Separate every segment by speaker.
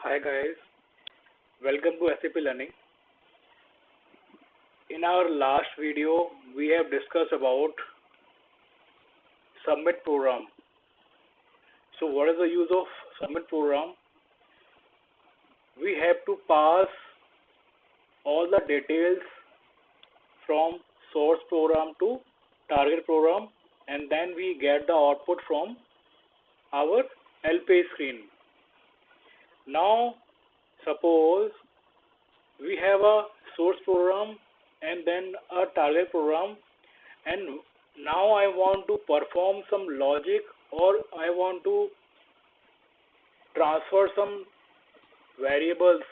Speaker 1: Hi guys, welcome to SAP Learning. In our last video, we have discussed about submit program. So what is the use of submit program? We have to pass all the details from source program to target program, and then we get the output from our LP screen. Now suppose we have a source program and then a target program, and now I want to perform some logic, or I want to transfer some variables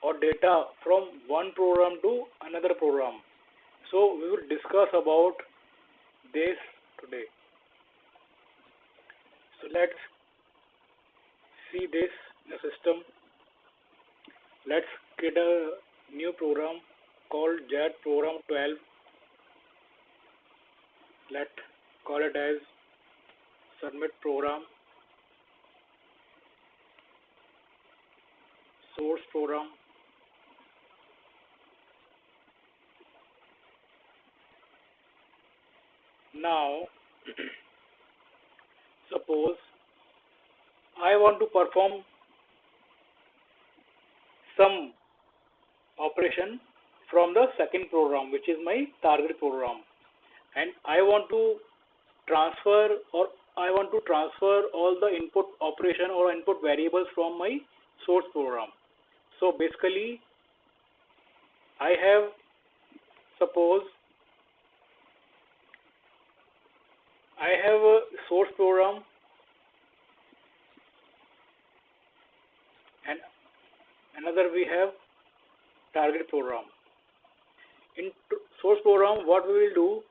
Speaker 1: or data from one program to another program. So we will discuss about this today. So let's see this in the system. Let's create a new program called JET program 12. Let's call it as submit program, source program. Now suppose I want to perform some operation from the second program, which is my target program, and I want to transfer all the input operation or input variables from my source program. So basically suppose I have a source program and another we have target program. In source program, what we will do,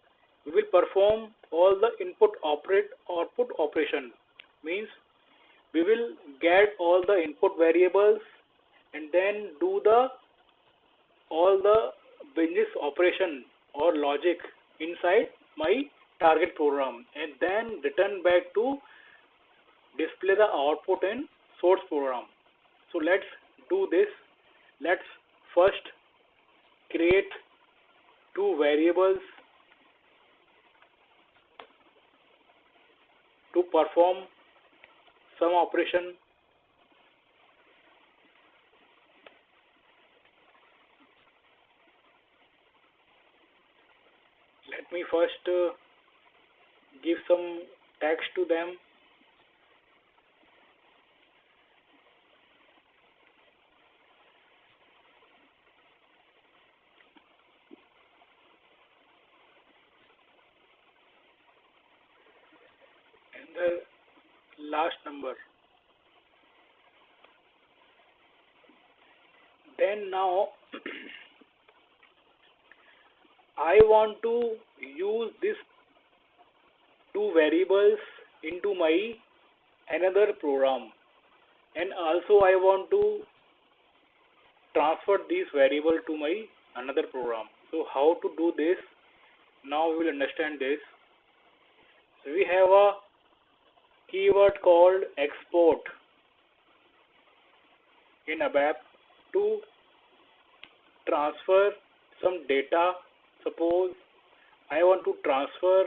Speaker 1: we will perform all the output operation. Means we will get all the input variables and then do all the business operation or logic inside my target program, and then return back to display the output in source program. So let's do this. Let's first create two variables to perform some operation. Let me first give some text to them. And the last number. Then now I want to use these two variables into my another program, and also I want to transfer these variable to my another program. So how to do this? Now we will understand this. So we have a keyword called export in ABAP to transfer some data. Suppose I want to transfer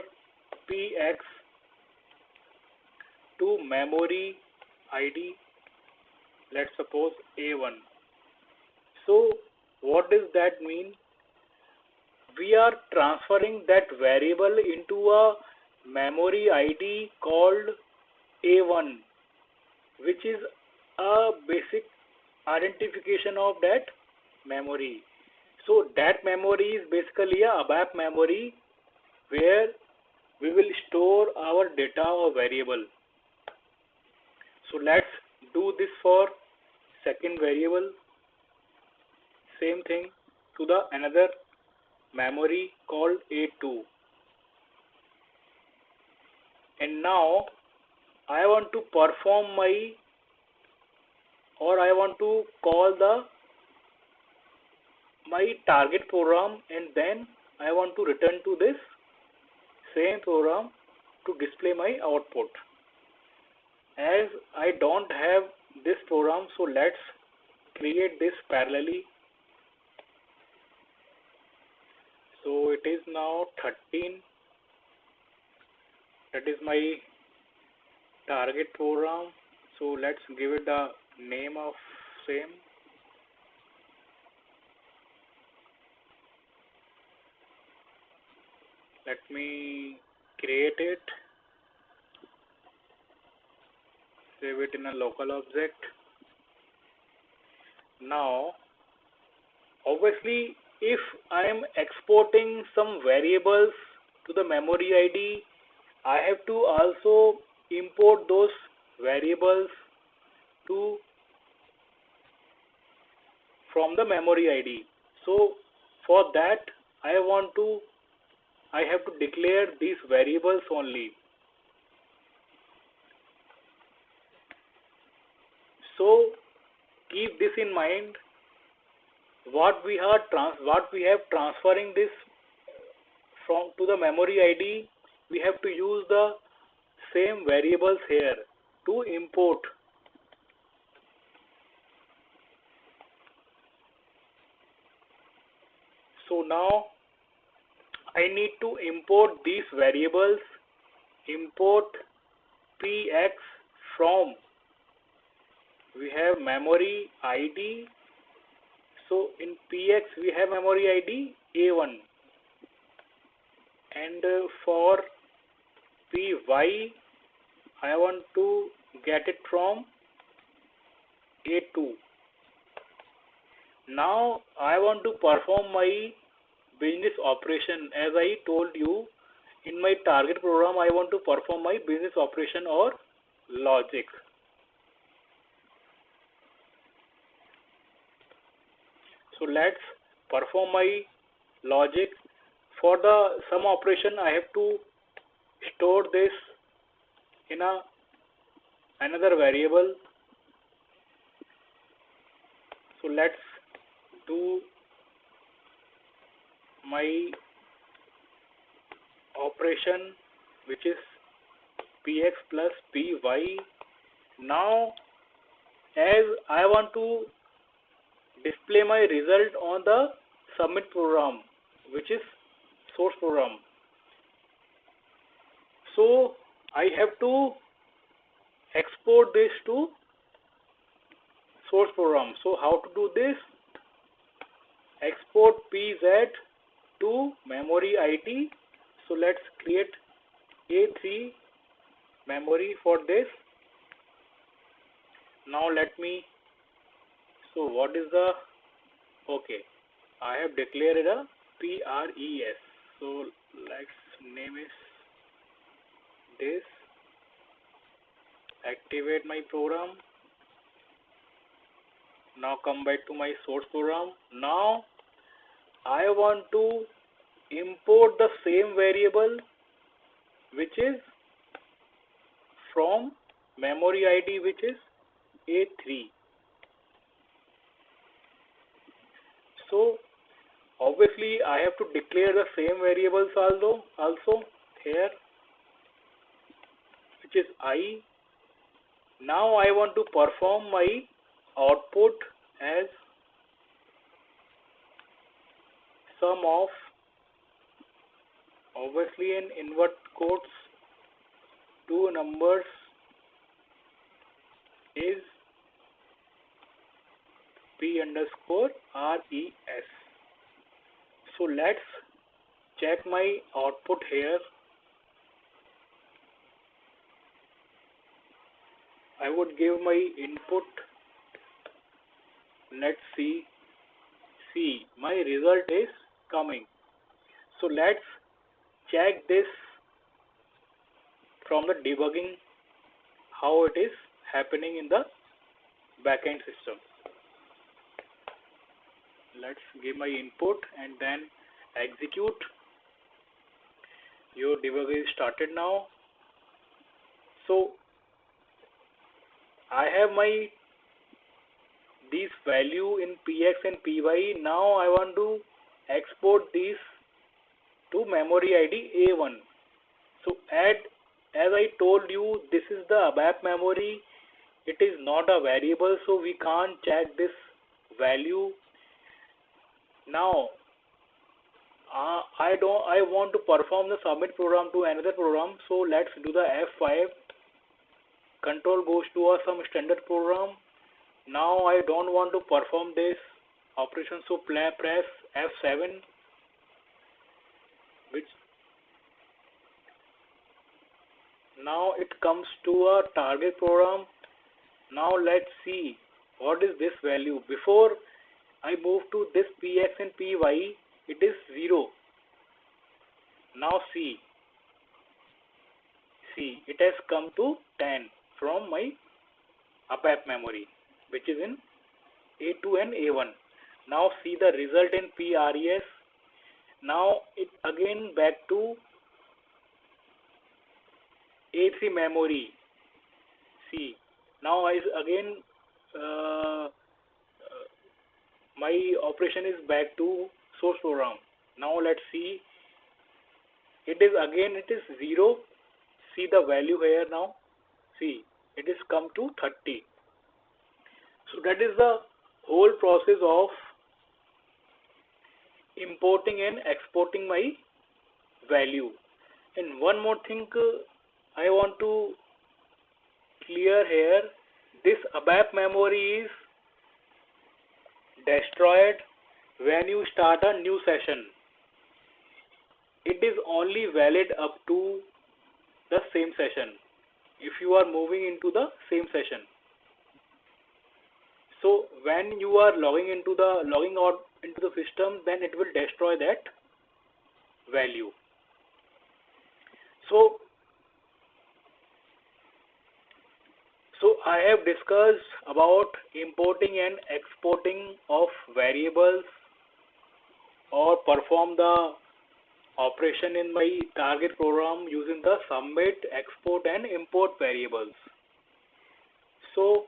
Speaker 1: px to memory ID, let's suppose A1. So what does that mean? We are transferring that variable into a memory ID called A1, which is a basic identification of that memory. So that memory is basically a ABAP memory where we will store our data or variable. So let's do this for second variable. Same thing to the another memory called A2. And now I want to perform I want to call my target program, and then I want to return to this same program to display my output. As I don't have this program. So let's create this parallelly. So it is now 13. That is my target program. So let's give it the name of same. Let me create it, save it in a local object. Now, obviously, if I am exporting some variables to the memory ID, I have to also import those variables to from the memory ID. So for that, I have to declare these variables only. So keep this in mind. What we have transferring this from to the memory ID, we have to use the same variables here to import. So now I need to import these variables. Import px from, we have memory ID. So in px we have memory ID A1, and for py I want to get it from A2. Now I want to perform my business operation. As I told you, in my target program I want to perform my business operation or logic. So let's perform my logic. For the sum operation I have to store this in another variable. So let's do my operation, which is px plus py. Now as I want to display my result on the submit program, which is source program, so I have to export this to source program. So how to do this? Export pz to memory ID. So let's create A3 memory for this. Now let me, so what is the, okay, I have declared a PRES. So let's name is this. Activate my program. Now come back to my source program. Now I want to import the same variable, which is from memory ID, which is A3. So obviously I have to declare the same variables also here, which is I. Now I want to perform my output as sum of, obviously in invert quotes, two numbers is P underscore RES. So let's check my output here. I would give my input. Let's see. See, my result is coming. So let's check this from the debugging, how it is happening in the backend system. Let's give my input and then execute. Your debugger is started now. So I have my these value in px and py. Now I want to export these to memory ID A1. So as I told you, this is the ABAP memory. it is not a variable, so we can't check this value. Now I want to perform the submit program to another program, so let's do the F5. Control goes to some standard program. Now I don't want to perform this operation, so press F7, which now it comes to a target program. Now let's see what is this value. Before I move to this Px and Py, it is 0. Now see, it has come to 10 from my ABAP memory, which is in A2 and A1. Now see the result in PRES. Now it again back to A3 memory. See, now again my operation is back to source program. Now let's see, it is 0. See the value here now. See, it is come to 30. So that is the whole process of importing and exporting my value. And one more thing I want to clear here, this ABAP memory is destroyed when you start a new session. It is only valid up to the same session if you are moving into the same session. So when you are logging out into the system, then it will destroy that value. So I have discussed about importing and exporting of variables or perform the operation in my target program using the submit, export and import variables. So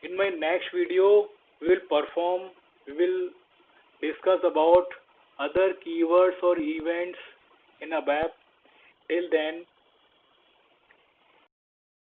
Speaker 1: in my next video we will discuss about other keywords or events in ABAP. Till then,